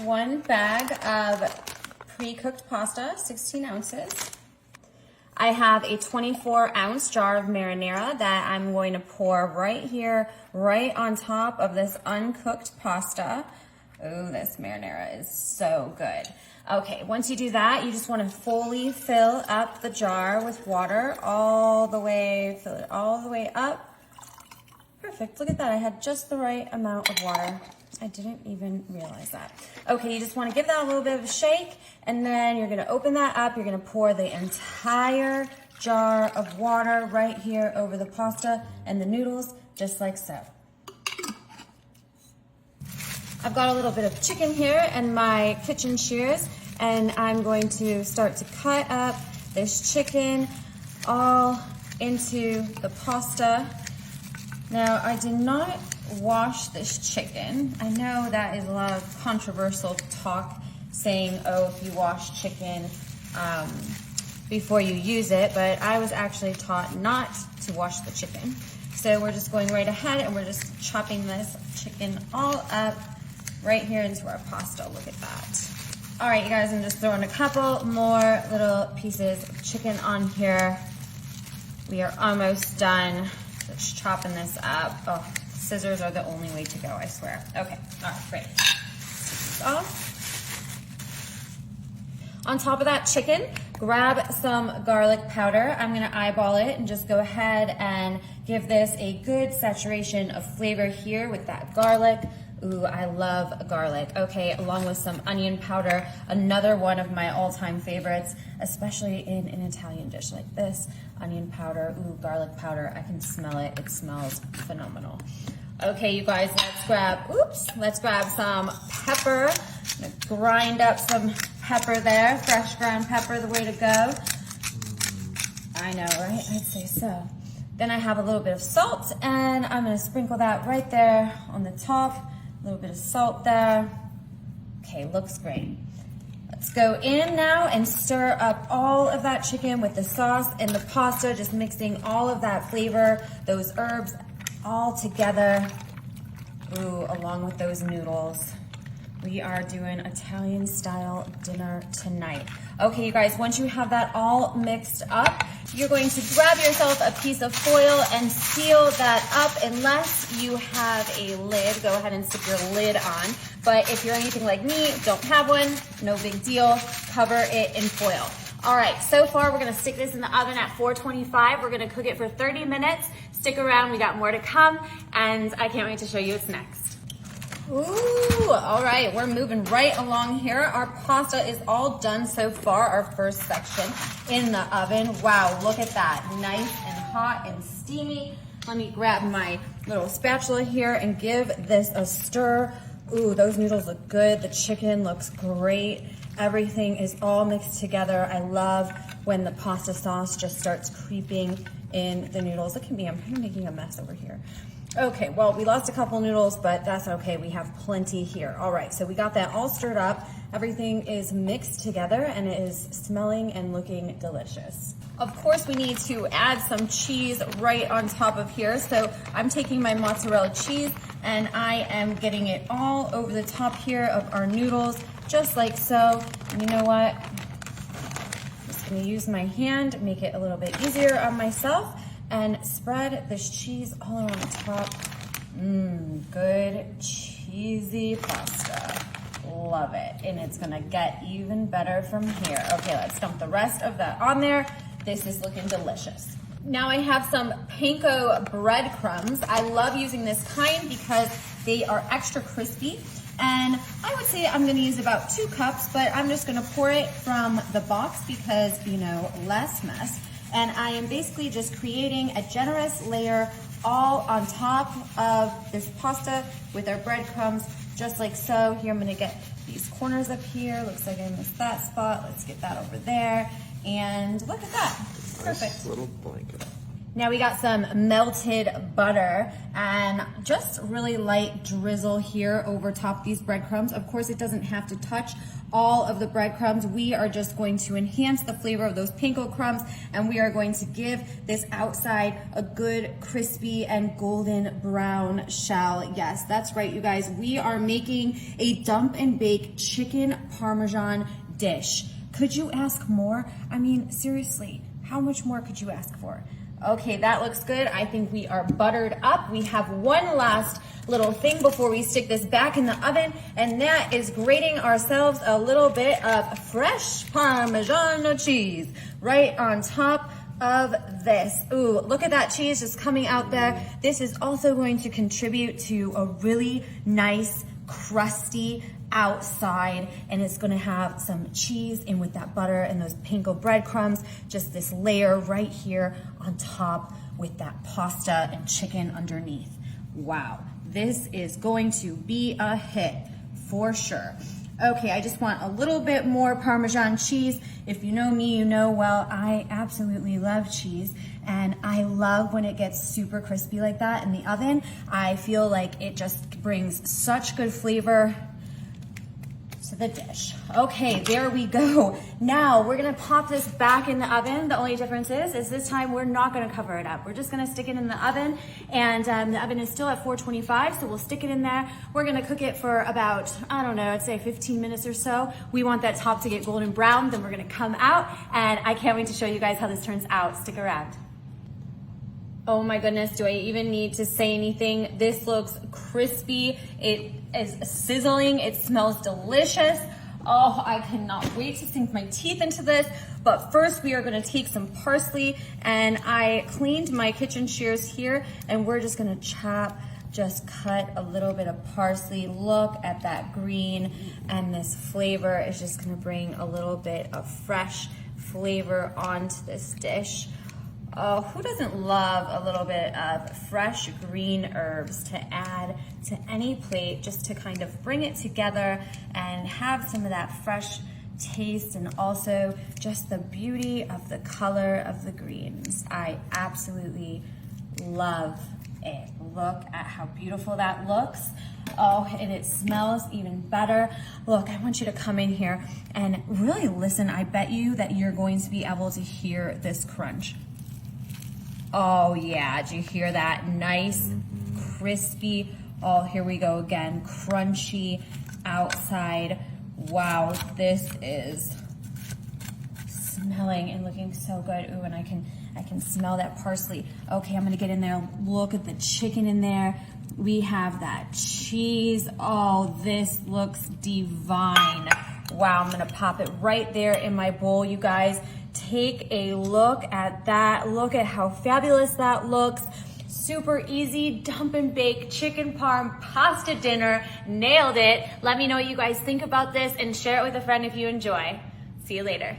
1 bag of pre-cooked pasta, 16 ounces. I have a 24-ounce jar of marinara that I'm going to pour right here, right on top of this uncooked pasta. Ooh, this marinara is so good. Okay, once you do that, you just want to fully fill up the jar with water all the way, fill it all the way up. Perfect, look at that, I had just the right amount of water. I didn't even realize that. Okay, you just want to give that a little bit of a shake, and then you're going to open that up. You're going to pour the entire jar of water right here over the pasta and the noodles, just like so. I've got a little bit of chicken here and my kitchen shears, and I'm going to start to cut up this chicken all into the pasta. Now, I did not wash this chicken. I know that is a lot of controversial talk saying, oh, if you wash chicken before you use it, but I was actually taught not to wash the chicken. So we're just going right ahead and we're just chopping this chicken all up right here into our pasta. Look at that. All right, you guys, I'm just throwing a couple more little pieces of chicken on here. We are almost done. Just chopping this up. Oh, scissors are the only way to go, I swear. Okay, all right, great. Take this off. On top of that chicken, grab some garlic powder. I'm gonna eyeball it and just go ahead and give this a good saturation of flavor here with that garlic. Ooh, I love garlic. Okay, along with some onion powder, another one of my all-time favorites, especially in an Italian dish like this. Onion powder, ooh, garlic powder, I can smell it. It smells phenomenal. Okay, you guys, let's grab some pepper. I'm gonna grind up some pepper there, fresh ground pepper, the way to go. I know, right? I'd say so. Then I have a little bit of salt, and I'm gonna sprinkle that right there on the top. A little bit of salt there. Okay, looks great. Let's go in now and stir up all of that chicken with the sauce and the pasta, just mixing all of that flavor, those herbs all together. Ooh, along with those noodles. We are doing Italian style dinner tonight. Okay, you guys, once you have that all mixed up, you're going to grab yourself a piece of foil and seal that up. Unless you have a lid, go ahead and stick your lid on. But if you're anything like me, don't have one, no big deal, cover it in foil. All right, so far we're gonna stick this in the oven at 425. We're gonna cook it for 30 minutes. Stick around, we got more to come, and I can't wait to show you what's next. Ooh, all right, we're moving right along here. Our pasta is all done so far, our first section in the oven. Wow, look at that, nice and hot and steamy. Let me grab my little spatula here and give this a stir. Ooh, those noodles look good. The chicken looks great. Everything is all mixed together. I love when the pasta sauce just starts creeping in the noodles. Look at me, I'm making a mess over here. Okay, well, we lost a couple noodles, but that's okay. We have plenty here. All right, so we got that all stirred up. Everything is mixed together and it is smelling and looking delicious. Of course, we need to add some cheese right on top of here. So I'm taking my mozzarella cheese and I am getting it all over the top here of our noodles, just like so. And you know what? I'm just gonna use my hand, make it a little bit easier on myself, and spread this cheese all around the top. Good cheesy pasta. Love it. And it's gonna get even better from here. Okay, let's dump the rest of that on there. This is looking delicious. Now I have some panko breadcrumbs. I love using this kind because they are extra crispy. And I would say I'm gonna use about 2 cups, but I'm just gonna pour it from the box because, you know, less mess. And I am basically just creating a generous layer all on top of this pasta with our breadcrumbs, just like so. Here I'm gonna get these corners up here. Looks like I missed that spot. Let's get that over there. And look at that, perfect. Nice little blanket. Now we got some melted butter and just really light drizzle here over top these breadcrumbs. Of course, it doesn't have to touch all of the breadcrumbs. We are just going to enhance the flavor of those panko crumbs, and we are going to give this outside a good crispy and golden brown shell. Yes, that's right, you guys. We are making a dump and bake chicken Parmesan dish. Could you ask more? I mean, seriously, how much more could you ask for? Okay, that looks good. I think we are buttered up. We have one last little thing before we stick this back in the oven, and that is grating ourselves a little bit of fresh Parmesan cheese right on top of this. Ooh, look at that cheese just coming out there. This is also going to contribute to a really nice, crusty outside, and it's gonna have some cheese in with that butter and those panko breadcrumbs, just this layer right here on top with that pasta and chicken underneath. Wow, this is going to be a hit for sure. Okay, I just want a little bit more Parmesan cheese. If you know me, you know, well, I absolutely love cheese, and I love when it gets super crispy like that in the oven. I feel like it just brings such good flavor to the dish. Okay, there we go. Now we're gonna pop this back in the oven. The only difference is this time we're not gonna cover it up. We're just gonna stick it in the oven, and the oven is still at 425, so we'll stick it in there. We're gonna cook it for about, I don't know, I'd say 15 minutes or so. We want that top to get golden brown, then we're gonna come out, and I can't wait to show you guys how this turns out. Stick around. Oh my goodness, do I even need to say anything? This looks crispy. It is sizzling. It smells delicious. Oh, I cannot wait to sink my teeth into this. But first we are gonna take some parsley, and I cleaned my kitchen shears here, and we're just gonna chop, just cut a little bit of parsley. Look at that green, and this flavor is just gonna bring a little bit of fresh flavor onto this dish. Oh, who doesn't love a little bit of fresh green herbs to add to any plate, just to kind of bring it together and have some of that fresh taste, and also just the beauty of the color of the greens. I absolutely love it. Look at how beautiful that looks. Oh, and it smells even better. Look, I want you to come in here and really listen. I bet you that you're going to be able to hear this crunch. Oh yeah, did you hear that? Nice, crispy. Oh, here we go again. Crunchy outside. Wow, this is smelling and looking so good. Ooh, and I can smell that parsley. Okay, I'm gonna get in there. Look at the chicken in there. We have that cheese. Oh, this looks divine. Wow, I'm gonna pop it right there in my bowl, you guys. Take a look at that. Look at how fabulous that looks. Super easy, dump and bake chicken parm pasta dinner. Nailed it. Let me know what you guys think about this, and share it with a friend if you enjoy. See you later.